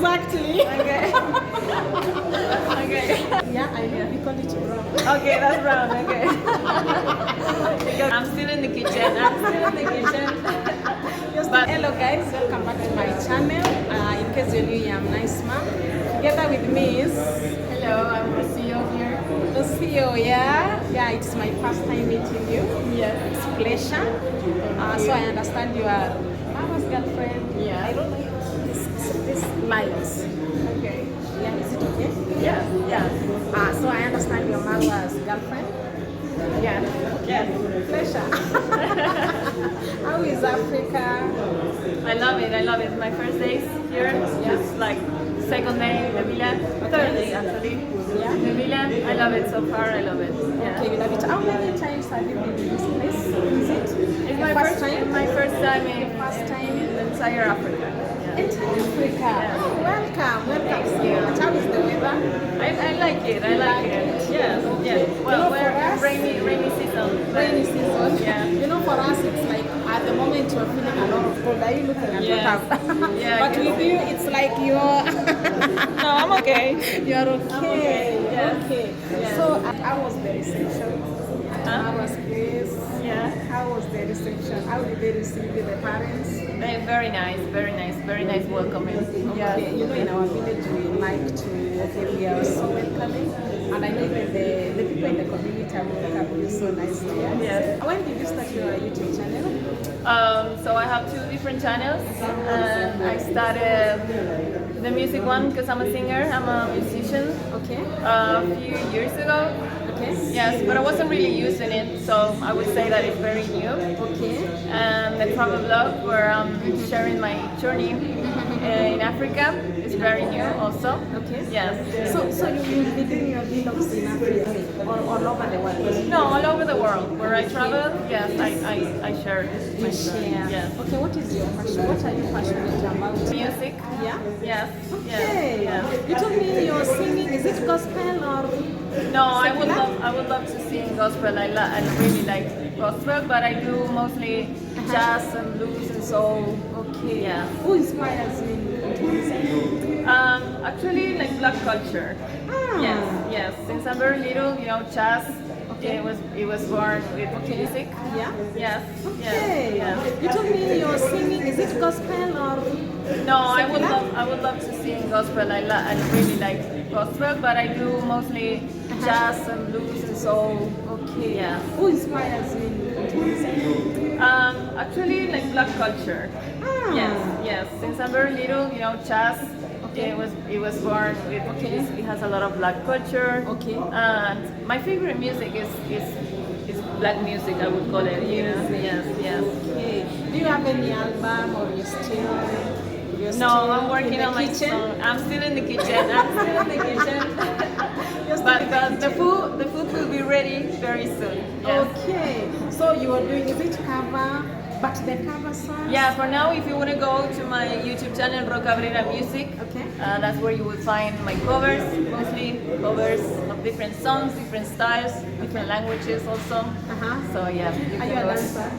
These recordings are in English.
Exactly. Okay. Okay. Yeah, I know. We call it brown. Okay, that's brown. Okay. Because I'm still in the kitchen. I'm still in the kitchen. But Hello guys, welcome back to my channel. In case you're new, I'm Nice Mom. Together with me is hello, I'm Rocio here. Lucio. Yeah, it's my first time meeting you. Yes. It's a pleasure. So I understand you are Mama's girlfriend. Yeah. I don't know this lines. Okay. Yeah, is it okay? Yes. Yes. So I understand you're Marwa's girlfriend. Yes. Yes. Pleasure. How is Africa? I love it. I love it. My first days here. Just like second day in the villa. Third day actually. Yeah. In the villa. I love it so far. I love it. Yeah. Okay, you love it. How many times have you been to this place? Is it? It's Your my first time? My first time in First time in the entire Africa. Yeah. Entire Africa. Yeah. Oh, welcome. Thank you. How is the weather? I like it. I like it. Yes. Yes. Well, You know, we're for us- rainy season. Rainy season. Yeah. You know, for us, it's like at the moment you're feeling a lot of cold. Are you looking at Yes. what I've Yeah, I But guess. with you, it's like you're. No, I'm okay. You're okay. okay, yes. Okay. Yes. So, how was the reception? How was this? Yeah. How was the reception? How did they receive you, the parents? Very nice. Very nice welcoming. Yeah. Okay, you know, in our village, we like to, we are so welcoming. And I know even the people in the community are welcoming you so nicely. Yes. When did you start your YouTube channel? So I have two different channels, and I started the music one because I'm a singer. I'm a musician. Okay. A few years ago. Okay. Yes, but I wasn't really using it, so I would say that it's very new. Okay. And the travel vlog where I'm sharing my journey in Africa is very new also. Okay. Yes. So you'll be doing your vlogs in Africa or all over the world? No, all over the world. Where I travel, yes, I share my story. Yeah. Yes. Okay, what is your passion? What are you passionate about? Music. Yeah. Yes. Okay. Yes. Yes. You told me you're singing. Is it gospel or? No, I would love to sing gospel. I really like gospel, but I do mostly jazz and blues and soul. Okay. Yeah. Who inspires you to music? Actually, like black culture. Ah. Yes. Since I'm very little, jazz. Okay. It was born with music. Yeah. Yes. Okay. Yes. You told me you're singing. Is it gospel or? No, I would love to sing gospel. I really like gospel, but I do mostly jazz and blues and soul. Okay. Yeah. Who inspires you to music? Actually, like black culture. Ah. Yes. Since I'm very little, jazz. Okay. It was born with. Okay. It has a lot of black culture. Okay. And my favorite music is black music. I would call it. Yes. Okay. Do you have any album or you still? No, I'm working on my kitchen. song. I'm still in the kitchen. But the food will be ready very soon. Yes. Okay. So you are doing is it cover? But the cover songs? Yeah, for now, if you want to go to my YouTube channel, Roca Cabrera Music, Okay. that's where you will find my covers, mostly covers of different songs, different styles, different languages also. Uh-huh. So yeah. Are you a dancer?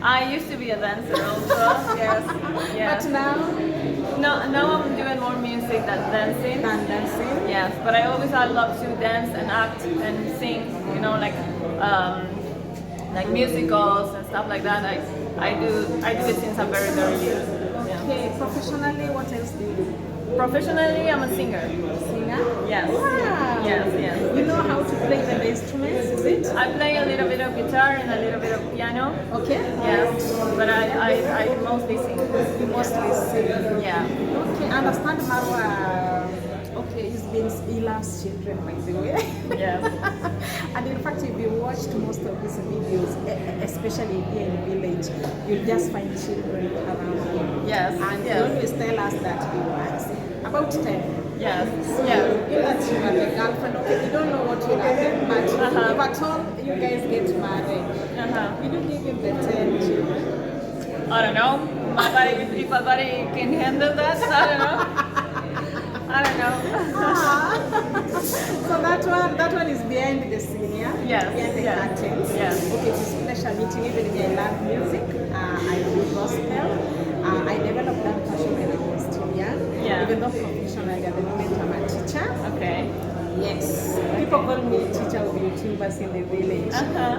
I used to be a dancer also, yes. But now? Now I'm doing more music than dancing. Than dancing? Yes, but I love to dance and act and sing, like musicals and stuff like that. I do it since I'm very little. Yeah. Okay. Professionally, what else do you do? Professionally, I'm a singer. Singer? Yes. Wow. Yes. You know how to play the instruments, is it? I play a little bit of guitar and a little bit of piano. Okay. Yes, but I mostly sing. You mostly sing. Yeah. Okay. Understand Marwa. Okay, he loves children, by the way. Yes. And in fact, if you watched most of his videos, especially here in village, you'll just find children around him. Yes. And he Yes. always tell us that he wants about 10. Yes. So Yes. you that you have a girlfriend, okay, you don't know what will happen, but if at all you guys get married, will you give him the 10 children? I don't know. If my body can handle that, I don't know. I don't know. So that one is behind the scene, yeah? Yes, Behind the yes, curtains. yes. Okay, it's a pleasure meeting you. Even if I love music, I do gospel. I developed that passion when I was too young. Yeah. Even though professionally at the moment I'm a teacher. Okay. Yes. People call me teacher of YouTubers in the village.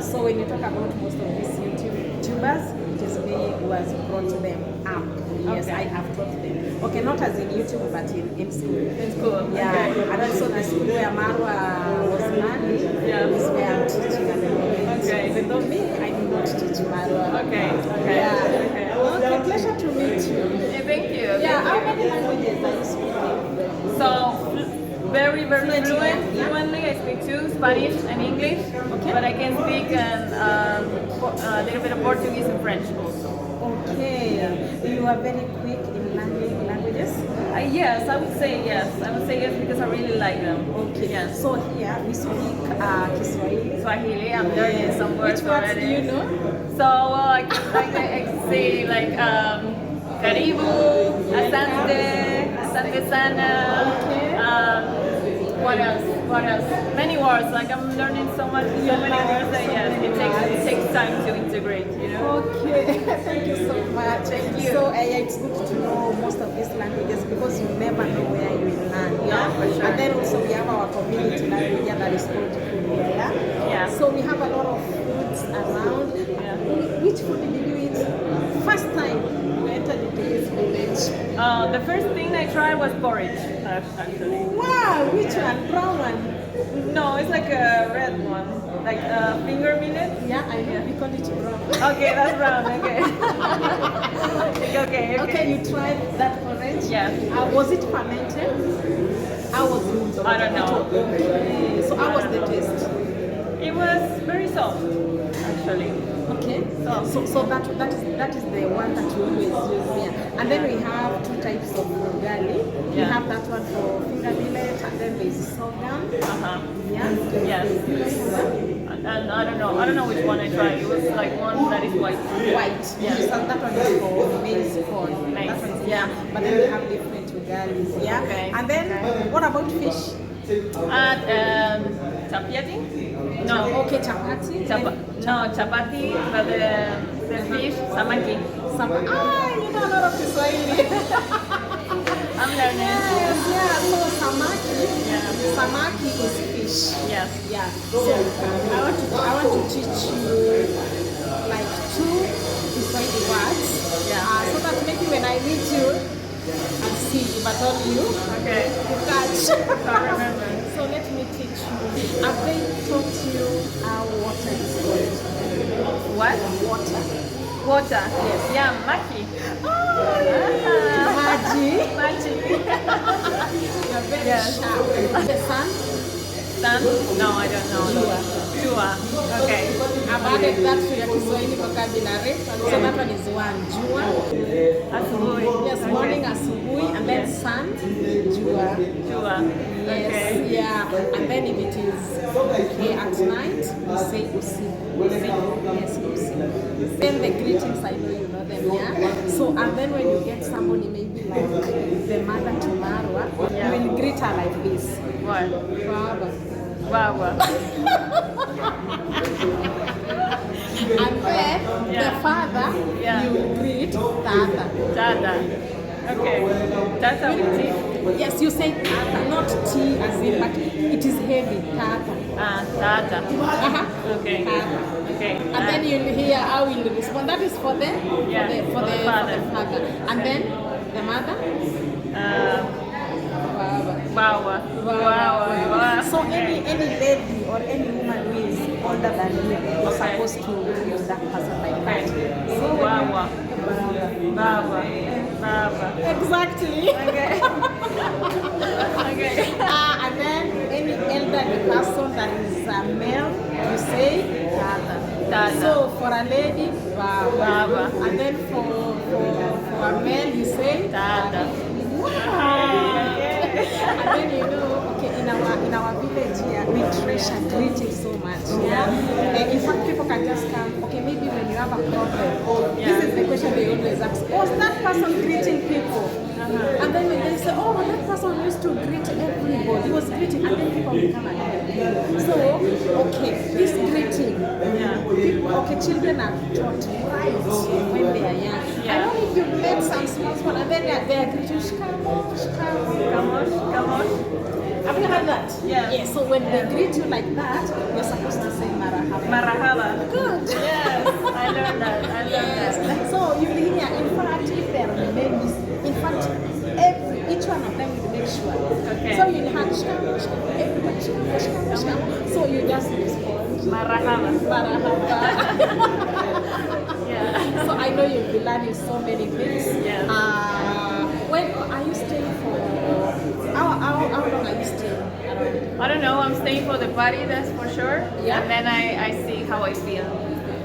So when you talk about most of these YouTubers, it is me who has brought them up. Yes, I have taught them. Okay, not as in YouTube, but in school. In school. Yeah. Okay. And also the school where Marwa was learning is where I'm teaching at the moment. Okay. Even though me, I do not teach Marwa. Okay. Okay. Yeah. Okay, pleasure to meet you. Yeah, thank you. Yeah, how many languages are you speaking? So very Fluently, fluently. I speak two, Spanish and English. Okay. But I can speak a little bit of Portuguese and French also. Okay. You are very quick in learning languages? Yes, I would say yes. I would say yes because I really like them. Okay. Yes. So here we speak Kiswahili. Swahili, I'm learning some words Which words already. do you know? So I can say like karibu, asante sana. Okay. What else? What else? Many words. Like I'm learning so many words that yes, it takes time to integrate. You know. Okay, thank you so much. Thank you. So it's good to know most of these languages because you never know where you will land. Yeah, for sure. And then also we have our community language that is called food. Yeah. So we have a lot of foods around. Yeah. Which food did you eat first time you entered into this village? The first thing I tried was porridge. Actually. Wow, which one? Brown one? No, it's like a red one, like finger millet. Yeah, I know. We call it brown. Okay, that's brown. Okay. okay. Okay, you tried that porridge? Yeah. Was it fermented? How was it? I don't know. Okay. So how was the taste? It was very soft, actually. Okay. So that is the one that you always use here. And then we have two types of ugali. We Yeah. have that one for finger millet, and then there is sorghum. Yeah. Yes. And I don't know which one I tried. It was like one that is white. White. Yeah. So that one is for maize corn. Maize, That one is, yeah. But then we have different ugalis. Yeah. Okay. And then what about fish? And chapati? No. Okay, chapati. No, chapati, but the fish, samaki. You know a lot of Kiswahili. I'm learning. Yes, yeah. So samaki. Yeah. Samaki is fish. Yes. Yeah. So I want to teach you like two Kiswahili words. Yeah. So that maybe when I meet you and see if I told you, Okay. you catch. I remember. So let me teach you. Have they taught you how water is called? What? Water. Water. Yes. Yeah, maki. Maji. Maki. You're very Yes. sharp. The sun. Sun? No, I don't know. Jua. Jua. Okay. I've added that to your Kiswahili vocabulary. So that one is one. Jua. Asubuhi. Yes, morning asubuhi, and then sun. Jua. Jua. Yes, Okay. yeah. And then if it is okay at night, you say usiku. Yes, usiku. Then the greetings, I know you know them, yeah? So, and then when you get somebody, maybe like the mother to Marwa, Yeah. you will greet her like this. What? Baba. Wawa. And then Yeah. the father, Yeah. you greet Tata. Tata. Okay. Tata with tea. Yes, you say Tata, not T as in, but it is heavy, Tata. Tata. Uh-huh. Okay. Tata. Okay. And then you'll hear how he'll respond. That is for the Yeah, for the father. And then the mother. Baba. Wawa. So any lady or any woman who is older than you, you're supposed to use that person like that. So Wawa. Baba. Baba. exactly. Okay. Okay. And then any elderly person that is a male, you say Tata. Tata. So for a lady, Baba. Baba. And then for a male, you say Tata. And then okay, in our village here, we treasure greeting so much. Yeah. In fact, people can just come. Okay, maybe when you have a problem, this is the question they always ask: was that person greeting people? And then they say, oh, that person used to greet everybody. He was greeting, and then people will come and help. So, okay, this greeting, people, okay, children are taught right when they are young. I don't know if you've met some small, and then they agree to shikamo, shikamo. Come on. Have you heard that? Yeah. Yeah, so when they greet you like that, you're supposed to say marahaba. Marahaba. Good. Yes, I learned that. Yes. So you will hear, in fact, if there are names, in fact, each one of them will make sure. Okay. So you'll have shikamo, shikamo, everybody shikamo, shikamo, shikamo. So you just respond. Marahaba. Marahaba. Yeah. So I know you'll be learning so many things. Yes. When are you staying for? How long are you staying around? I don't know, I'm staying for the party, that's for sure. Yeah. And then I see how I feel.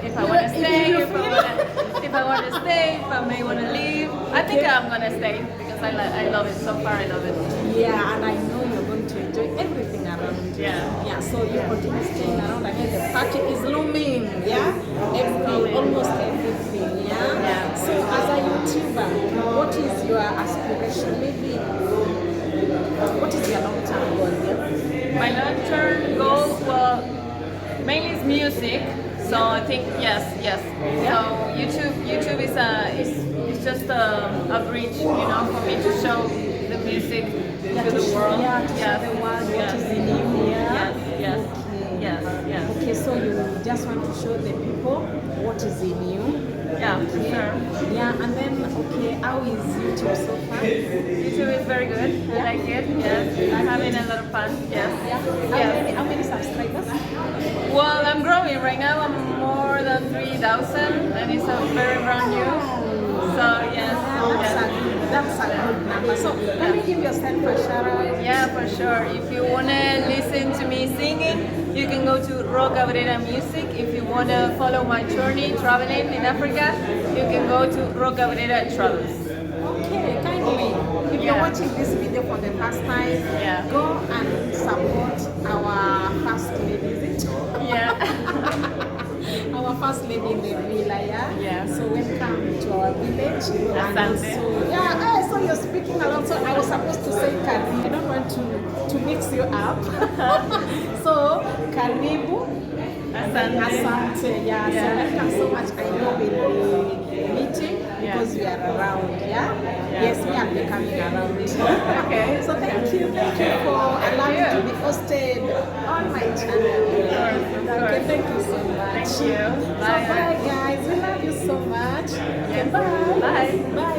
If I You want to know, stay, if you if I want to stay, if I may want to leave. I think I'm going to stay because I love it. So far, I love it. Yeah, and I know you're going to enjoy everything around. Yeah. Yeah, so you continue staying around. Again, the party is looming. Yeah, everything, almost everything. Yeah. Yeah. So as a YouTuber, what is your aspiration? Maybe what is your long-term goal? Yeah. My long-term goal, well, mainly is music. So I think yes. So YouTube is just a bridge, for me to show the music to the world. Yeah, to show the world what is in you. Yeah. Yes. Okay, so you just want to show the people what is in you. Yeah, for sure. Yeah, and then okay, how is YouTube so far? YouTube is very good. I like it. Yes, I'm having a lot of fun. Yes. Yeah. How many subscribers? Well, I'm growing right now. I'm more than 3,000, and it's a very brand new. So yes. That's a good number. So let me give yourself a shout out. Yeah, for sure. If you wanna listen to me singing, you can go to Ro Cabrera Music. If you wanna follow my journey traveling in Africa, you can go to Ro Cabrera Travels. Okay, kindly. If you're watching this video for the first time, go and support our first lady, is it? Yeah. Our first lady in the villa, Yeah. So welcome to our village. And Asante. so you're speaking along. So I was supposed to say karibu. I don't want to mix you up. So karibu. Asante. Yeah. So welcome so much. I know we'll be meeting because we are around. Yes, we are becoming around. Okay. So thank you for allowing me to be hosted on my channel. Okay, thank you so much. Thank you. So bye guys, we love you so much. Yes. Bye. Bye. Bye.